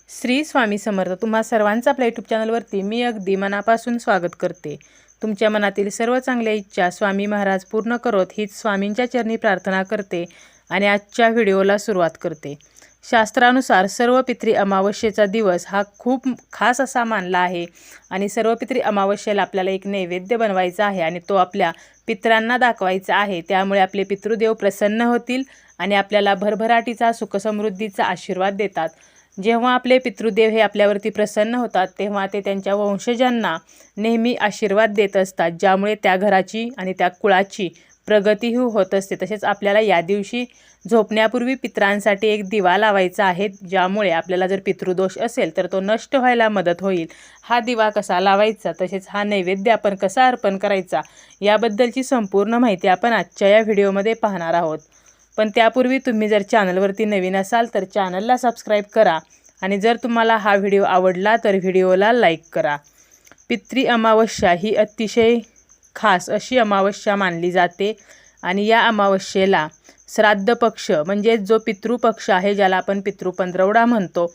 श्री स्वामी समर्थ. तुम्हा सर्वांचं आपल्या यूट्यूब चॅनलवरती मी अगदी मनापासून स्वागत करते. तुमच्या मनातील सर्व चांगल्या इच्छा स्वामी महाराज पूर्ण करोत हीच स्वामींच्या चरणी प्रार्थना करते आणि आजच्या व्हिडिओला सुरुवात करते. शास्त्रानुसार सर्व पितृ अमावस्येचा दिवस हा खूप खास असा मानला आहे आणि सर्व पितृ अमावस्येला आपल्याला एक नैवेद्य बनवायचा आहे आणि तो आपल्या पितरांना दाखवायचा आहे. त्यामुळे आपले पितृदेव प्रसन्न होतील आणि आपल्याला भरभराटीचा सुखसमृद्धीचा आशीर्वाद देतात. जेव्हा आपले पितृदेव हे आपल्यावरती प्रसन्न होतात तेव्हा ते त्यांच्या वंशजांना नेहमी आशीर्वाद देत असतात, ज्यामुळे त्या घराची आणि त्या कुळाची प्रगतीही होत असते. तसेच आपल्याला या दिवशी झोपण्यापूर्वी पितरांसाठी एक दिवा लावायचा आहे, ज्यामुळे आपल्याला जर पितृदोष असेल तर तो नष्ट व्हायला मदत होईल. हा दिवा कसा लावायचा, तसेच हा नैवेद्य आपण कसा अर्पण करायचा याबद्दलची संपूर्ण माहिती आपण आजच्या या व्हिडिओमध्ये पाहणार आहोत. पण त्यापूर्वी तुम्ही जर चॅनलवरती नवीन असाल तर चॅनलला सबस्क्राईब करा आणि जर तुम्हाला हा व्हिडिओ आवडला तर व्हिडिओला लाईक करा. पितृ अमावस्या ही अतिशय खास अशी अमावस्या मानली जाते आणि या अमावस्येला श्राद्ध पक्ष म्हणजे जो पितृपक्ष आहे, ज्याला आपण पितृपंधरवडा म्हणतो,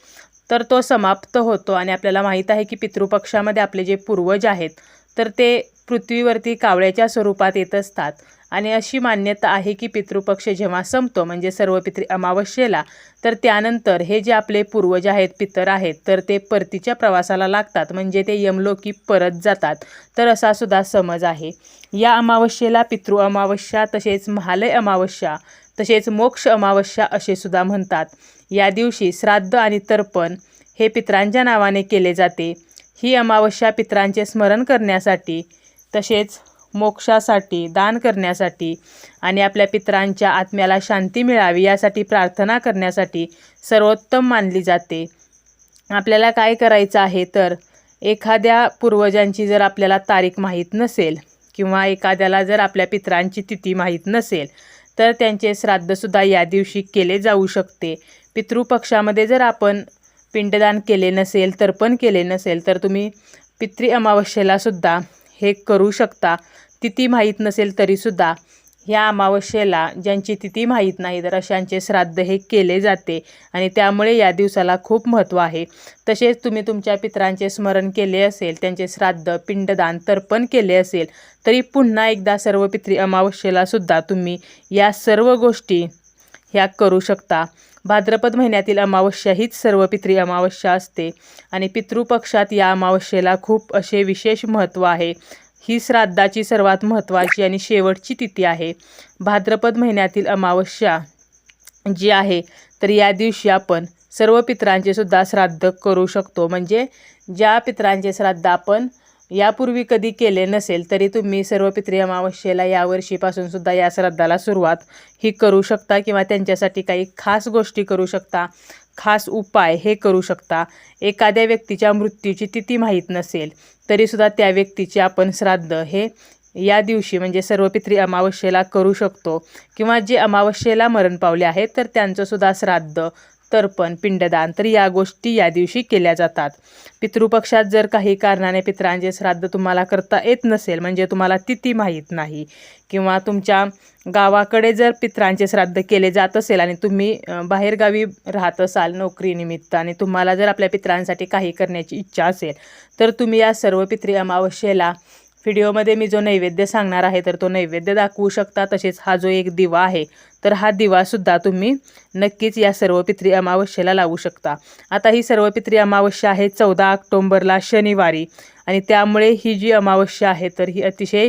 तर तो समाप्त होतो. आणि आपल्याला माहीत आहे की पितृपक्षामध्ये आपले जे पूर्वज आहेत तर ते पृथ्वीवरती कावळ्याच्या स्वरूपात येत असतात. आणि अशी मान्यता आहे की पितृपक्ष जेव्हा संपतो म्हणजे सर्व पितृ अमावस्येला, तर त्यानंतर हे जे आपले पूर्वज आहेत, पितर आहेत, तर ते परतीच्या प्रवासाला लागतात, म्हणजे ते यमलोकी परत जातात. तर असा सुद्धा समज आहे. या अमावस्येला पितृ अमावस्या, तसेच महालय अमावस्या, तसेच मोक्ष अमावस्या असे सुद्धा म्हणतात. या दिवशी श्राद्ध आणि तर्पण हे पितरांच्या नावाने केले जाते. ही अमावस्या पितरांचे स्मरण करण्यासाठी, तसेच मोक्षासाठी, दान करण्यासाठी आणि आपल्या पितरांच्या आत्म्याला शांती मिळावी यासाठी प्रार्थना करण्यासाठी सर्वोत्तम मानली जाते. आपल्याला काय करायचं आहे तर एखाद्या पूर्वजांची जर आपल्याला तारीख माहीत नसेल किंवा एखाद्याला जर आपल्या पितरांची तिथी माहीत नसेल तर त्यांचे श्राद्धसुद्धा या दिवशी केले जाऊ शकते. पितृपक्षामध्ये जर आपण पिंडदान केले नसेल, तर्पण केले नसेल, तर तुम्ही पितृ अमावस्येला सुद्धा हे करू शकता. तिथी माहीत नसेल तरीसुद्धा ह्या अमावस्येला ज्यांची तिथी माहीत नाही तर अशांचे श्राद्ध हे केले जाते आणि त्यामुळे या दिवसाला खूप महत्त्व आहे. तसेच तुम्ही तुमच्या पितरांचे स्मरण केले असेल, त्यांचे श्राद्ध, पिंडदान, तर्पण केले असेल, तरी पुन्हा एकदा सर्व पितृ अमावस्येला सुद्धा तुम्ही या सर्व गोष्टी ह्या करू शकता. भाद्रपद महिन्यातील अमावस्या हीच सर्व पितृ अमावस्या असते आणि पितृपक्षात या अमावस्येला खूप असे विशेष महत्त्व आहे. ही श्राद्धाची सर्वात महत्त्वाची आणि शेवटची तिथी आहे. भाद्रपद महिन्यातील अमावस्या जी आहे तर या दिवशी आपण सर्व पितरांचे सुद्धा श्राद्ध करू शकतो. म्हणजे ज्या पितरांचे श्राद्ध आपण यापूर्वी कधी केले नसेल तरी तुम्ही सर्व पितृ अमावस्येला या वर्षीपासून सुद्धा या श्राद्धाला सुरुवात ही करू शकता किंवा त्यांच्यासाठी काही खास गोष्टी करू शकता, खास उपाय हे करू शकता. एखाद्या व्यक्तीच्या मृत्यूची तिथी माहीत नसेल तरीसुद्धा त्या व्यक्तीचे आपण श्राद्ध हे या दिवशी म्हणजे सर्व पितृ अमावस्येला करू शकतो. किंवा जे अमावस्येला मरण पावले आहेत तर त्यांचंसुद्धा श्राद्ध, तर्पण, पिंडदान तर या गोष्टी या दिवशी केल्या जातात. पितृपक्षात जर काही कारणाने पितरांचे श्राद्ध तुम्हाला करता येत नसेल, म्हणजे तुम्हाला तिथी माहीत नाही किंवा तुमच्या गावाकडे जर पितरांचे श्राद्ध केले जात असेल आणि तुम्ही बाहेरगावी राहत असाल नोकरीनिमित्त आणि तुम्हाला जर आपल्या पितरांसाठी काही करण्याची इच्छा असेल तर तुम्ही या सर्व पितृ अमावस्येला व्हिडिओमध्ये मी जो नैवेद्य सांगणार आहे तर तो नैवेद्य दाखवू शकता. तसेच हा जो एक दिवा आहे तर हा दिवासुद्धा तुम्ही नक्कीच या सर्व पितृ अमावस्येला लावू शकता. आता ही सर्व पितृ अमावस्या आहे 14 ऑक्टोंबरला शनिवारी आणि त्यामुळे ही जी अमावस्या आहे तर ही अतिशय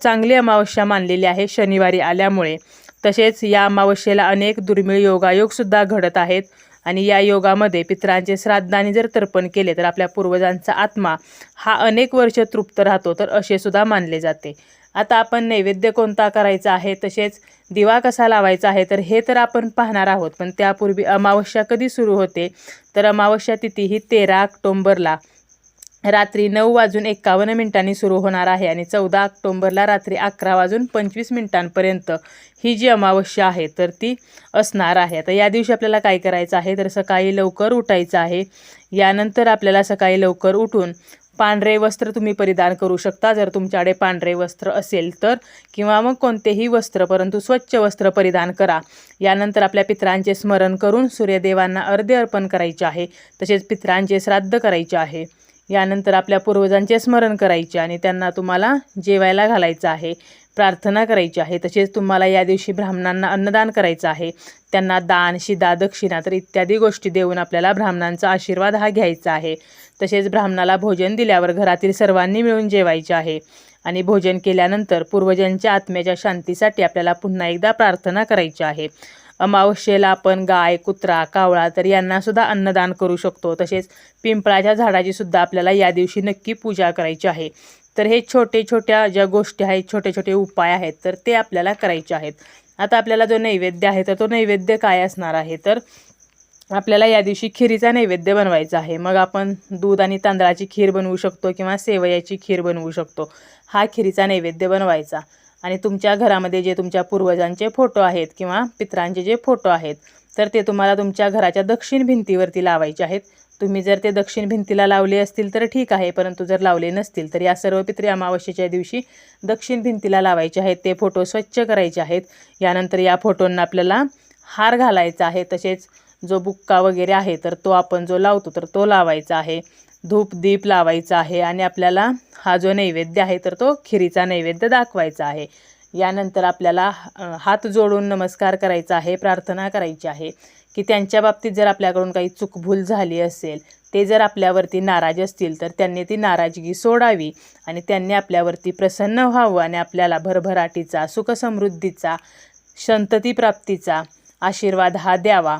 चांगली अमावस्या मानलेली आहे शनिवारी आल्यामुळे. तसेच या अमावस्येला अनेक दुर्मिळ योगायोगसुद्धा घडत आहेत आणि या योगामध्ये पितरांचे श्राद्धाने जर तर्पण केले तर आपल्या पूर्वजांचा आत्मा हा अनेक वर्ष तृप्त राहतो, तर असे सुद्धा मानले जाते. आता आपण नैवेद्य कोणता करायचा आहे, तसेच दिवा कसा लावायचा आहे तर हे तर आपण पाहणार आहोत. पण त्यापूर्वी अमावस्या कधी सुरू होते तर अमावस्या तिथी ही 13 ऑक्टोंबरला रात्री 9:51 सुरू होणार आहे आणि 14 ऑक्टोंबरला रात्री 11:25 ही जी अमावस्या आहे तर ती असणार आहे. तर या दिवशी आपल्याला काय करायचं आहे तर सकाळी लवकर उठायचं आहे. यानंतर आपल्याला सकाळी लवकर उठून पांढरे वस्त्र तुम्ही परिधान करू शकता जर तुमच्याकडे पांढरे वस्त्र असेल तर, किंवा मग कोणतेही वस्त्र, परंतु स्वच्छ वस्त्र परिधान करा. यानंतर आपल्या पितरांचे स्मरण करून सूर्यदेवांना अर्घ्य अर्पण करायचे आहे. तसेच पितरांचे श्राद्ध करायचे आहे. यानंतर आपल्या पूर्वजांचे स्मरण करायचे आणि त्यांना तुम्हाला जेवायला घालायचं आहे, प्रार्थना करायची आहे. तसेच तुम्हाला या दिवशी ब्राह्मणांना अन्नदान करायचं आहे. त्यांना दान, शिदा, दक्षिणा तर इत्यादी गोष्टी देऊन आपल्याला ब्राह्मणांचा आशीर्वाद हा घ्यायचा आहे. तसेच ब्राह्मणाला भोजन दिल्यावर घरातील सर्वांनी मिळून जेवायचे आहे आणि भोजन केल्यानंतर पूर्वजांच्या आत्म्याच्या शांतीसाठी आपल्याला पुन्हा एकदा प्रार्थना करायची आहे. अमावस्येला आपण गाय, कुत्रा, कावळा तर यांना सुद्धा अन्नदान करू शकतो. तसेच पिंपळाच्या झाडाची सुद्धा आपल्याला या दिवशी नक्की पूजा करायची आहे. तर हे छोट्या ज्या गोष्टी आहेत, छोटे उपाय आहेत, तर ते आपल्याला करायचे आहेत. आता आपल्याला जो नैवेद्य आहे तर तो नैवेद्य काय असणार आहे, तर आपल्याला या दिवशी खिरीचा नैवेद्य बनवायचा आहे. मग आपण दूध आणि तांदळाची खीर बनवू शकतो किंवा सेवयाची खीर बनवू शकतो. हा खिरीचा नैवेद्य बनवायचा आणि तुमच्या घरामध्ये जे तुमच्या पूर्वजांचे फोटो आहेत किंवा पितरांचे जे फोटो आहेत तर ते तुम्हाला तुमच्या घराच्या दक्षिण भिंतीवरती लावायचे आहेत. तुम्ही जर ते दक्षिण भिंतीला लावले असतील तर ठीक आहे, परंतु जर लावले नसतील तर या सर्व पितृ अमावस्येच्या दिवशी दक्षिण भिंतीला लावायचे आहेत. ते फोटो स्वच्छ करायचे आहेत. यानंतर या फोटोंना आपल्याला हार घालायचा आहे. तसेच जो बुक्का वगैरे आहे तर तो आपण जो लावतो तर तो लावायचा आहे. धूप दीप लावायचा आहे आणि आपल्याला हा जो नैवेद्य आहे तर तो खिरीचा नैवेद्य दाखवायचा आहे. यानंतर आपल्याला हात जोडून नमस्कार करायचा आहे, प्रार्थना करायची आहे की त्यांच्या बाबतीत जर आपल्याकडून काही चूकभूल झाली असेल, ते जर आपल्यावरती नाराज असतील तर त्यांनी ती नाराजगी सोडावी आणि त्यांनी आपल्यावरती प्रसन्न व्हावं आणि आपल्याला भरभराटीचा, सुखसमृद्धीचा, संतती प्राप्तीचा आशीर्वाद हा द्यावा.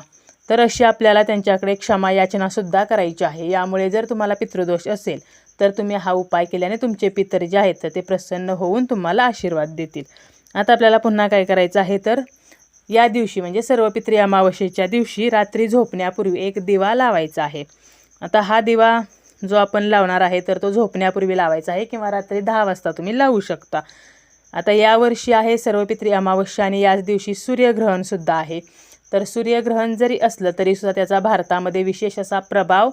तर अशी आपल्याला त्यांच्याकडे क्षमा याचनासुद्धा करायची आहे. यामुळे जर तुम्हाला पितृदोष असेल तर तुम्ही हा उपाय केल्याने तुमचे पितर जे आहेत तर ते प्रसन्न होऊन तुम्हाला आशीर्वाद देतील. आता आपल्याला पुन्हा काय करायचं आहे, तर या दिवशी म्हणजे सर्व पितृ अमावस्येच्या दिवशी रात्री झोपण्यापूर्वी एक दिवा लावायचा आहे. आता हा दिवा जो आपण लावणार आहे तर तो झोपण्यापूर्वी लावायचा आहे किंवा रात्री 10 वाजता तुम्ही लावू शकता. आता यावर्षी आहे सर्व पितृ अमावस्या आणि याच दिवशी सूर्यग्रहणसुद्धा आहे. तर सूर्यग्रहण जरी असलं तरीसुद्धा त्याचा भारतामध्ये विशेष असा प्रभाव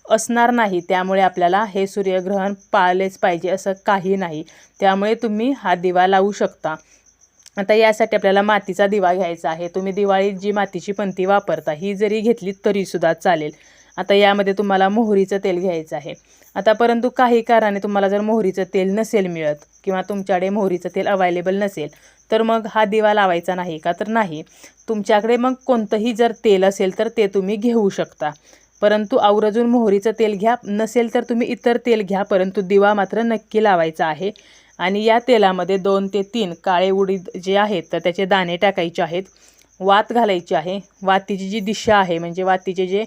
असणार नाही. त्यामुळे आपल्याला हे सूर्यग्रहण पाळलेच पाहिजे असं काही नाही. त्यामुळे तुम्ही हा दिवा लावू शकता. आता यासाठी आपल्याला मातीचा दिवा घ्यायचा आहे. तुम्ही दिवाळीत जी मातीची पंती वापरता ही जरी घेतली तरीसुद्धा चालेल. आता यामध्ये तुम्हाला मोहरीचं तेल घ्यायचं आहे. आता परंतु काही कारणाने तुम्हाला जर मोहरीचं तेल नसेल मिळत किंवा तुमच्याकडे मोहरीचं तेल अवेलेबल नसेल तर मग हा दिवा लावायचा नाही का, तर नाही. तुमच्याकडे मग कोणतंही जर तेल असेल तर ते तुम्ही घेऊ शकता. परंतु आवर्जून मोहरीचं तेल घ्या, नसेल तर तुम्ही इतर तेल घ्या, परंतु दिवा मात्र नक्की लावायचा आहे. आणि या तेलामध्ये 2 ते 3 काळे उडीद जे आहेत तर त्याचे दाणे टाकायचे आहेत. वात घालायची आहे. वातीची जी दिशा आहे म्हणजे वातीचे जे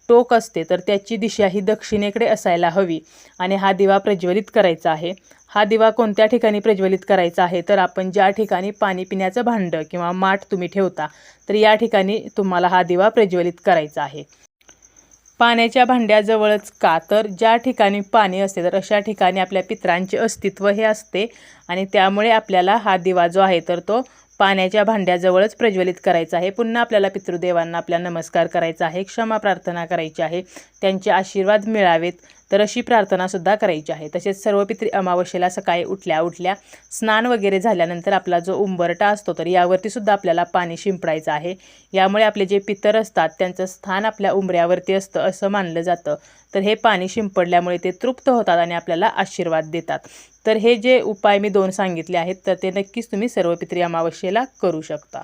टोक असते तर त्याची दिशा ही दक्षिणेकडे असायला हवी आणि हा दिवा प्रज्वलित करायचा आहे. हा दिवा कोणत्या ठिकाणी प्रज्वलित करायचा आहे, तर आपण ज्या ठिकाणी पाणी पिण्याचं भांडं किंवा माठ तुम्ही ठेवता तर या ठिकाणी तुम्हाला हा दिवा प्रज्वलित करायचा आहे. पाण्याच्या भांड्याजवळच का, तर ज्या ठिकाणी पाणी असते तर अशा ठिकाणी आपल्या पितरांचे अस्तित्व हे असते आणि त्यामुळे आपल्याला हा दिवा जो आहे तर तो पाण्याच्या भांड्याजवळच प्रज्वलित करायचा आहे. पुन्हा आपल्याला पितृदेवांना आपल्या नमस्कार करायचा आहे, क्षमा प्रार्थना करायची आहे, त्यांचे आशीर्वाद मिळावेत तर अशी प्रार्थनासुद्धा करायची आहे. तसेच सर्व पितृ अमावस्येला सकाळी उठल्या स्नान वगैरे झाल्यानंतर आपला जो उंबरटा असतो तर यावरती सुद्धा आपल्याला पाणी शिंपडायचं आहे. यामुळे आपले जे पितर असतात त्यांचं स्थान आपल्या उंबऱ्यावरती असतं असं मानलं जातं. तर हे पाणी शिंपडल्यामुळे ते तृप्त होतात आणि आपल्याला आशीर्वाद देतात. तर हे जे उपाय मी 2 सांगितले आहेत तर ते नक्कीच तुम्ही सर्व पितृ अमावस्येला करू शकता.